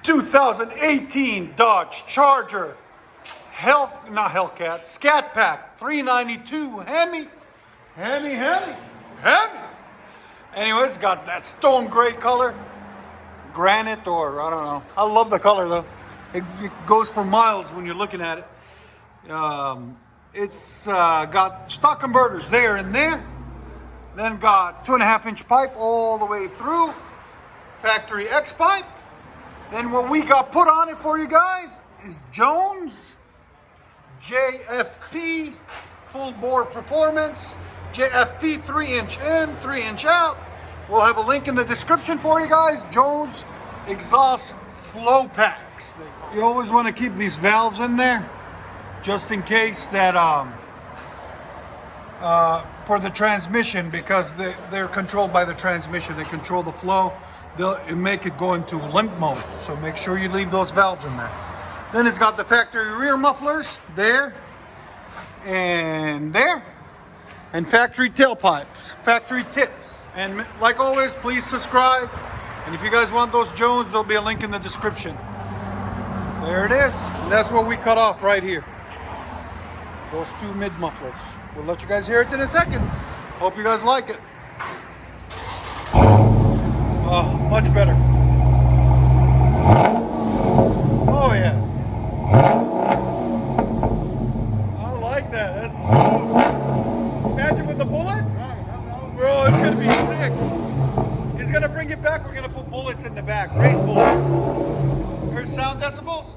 2018 Dodge Charger not Hellcat, Scat Pack 392 Hemi. Anyways, got that stone gray color, granite, or I don't know. I love the color though. It goes for miles when you're looking at it. It's got stock converters there and there. Then got 2.5-inch pipe all the way through, factory X pipe. Then what we got put on it for you guys is Jones JFP full bore performance, JFP 3-inch in, 3-inch out. We'll have a link in the description for you guys. Jones exhaust flow packs. You always want to keep these valves in there just in case that for the transmission, because they're controlled by the transmission. They control the flow. They'll make it go into limp mode. So make sure you leave those valves in there. Then it's got the factory rear mufflers there and there, and factory tailpipes, factory tips. And like always, please subscribe. And if you guys want those Jones, there'll be a link in the description. There it is. And that's what we cut off right here. Those two mid mufflers. We'll let you guys hear it in a second. Hope you guys like it. Oh, much better. Oh yeah. I like that. That's smooth. Imagine with the bullets. Bro, it's gonna be sick. He's gonna bring it back. We're gonna put bullets in the back. Race bullets. Here's sound decibels.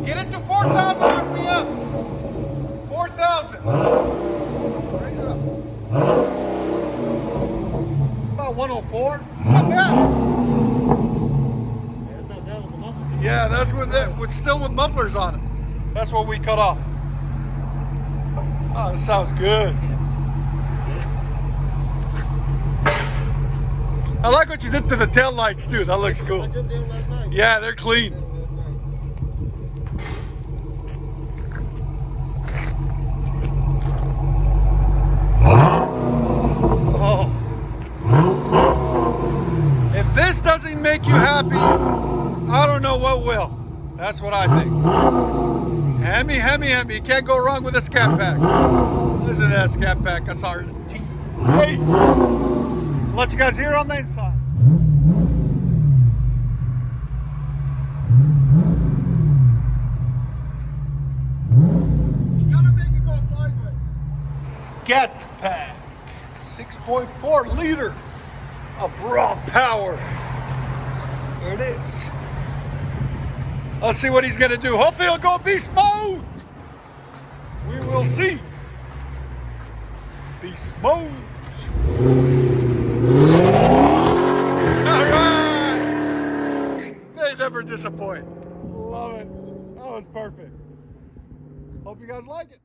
Get it to 4,000 RPM. 4,000. Raise it up. About 104. It's not bad. Yeah, that's with still with mufflers on it. That's what we cut off. Oh, this sounds good. I like what you did to the tail lights too. That looks cool. Yeah, they're clean. Oh. If this doesn't make you happy, I don't know what will. That's what I think. Hemi. You can't go wrong with a Scat Pack. Listen to that Scat Pack. That's our T8. Let you guys hear on the inside. You gotta make it go sideways. Scat Pack. 6.4 liter of raw power. There it is. Let's see what he's gonna do. Hopefully he'll go beast mode. We will see. Beast mode. All right. They never disappoint. Love it. That was perfect. Hope you guys like it.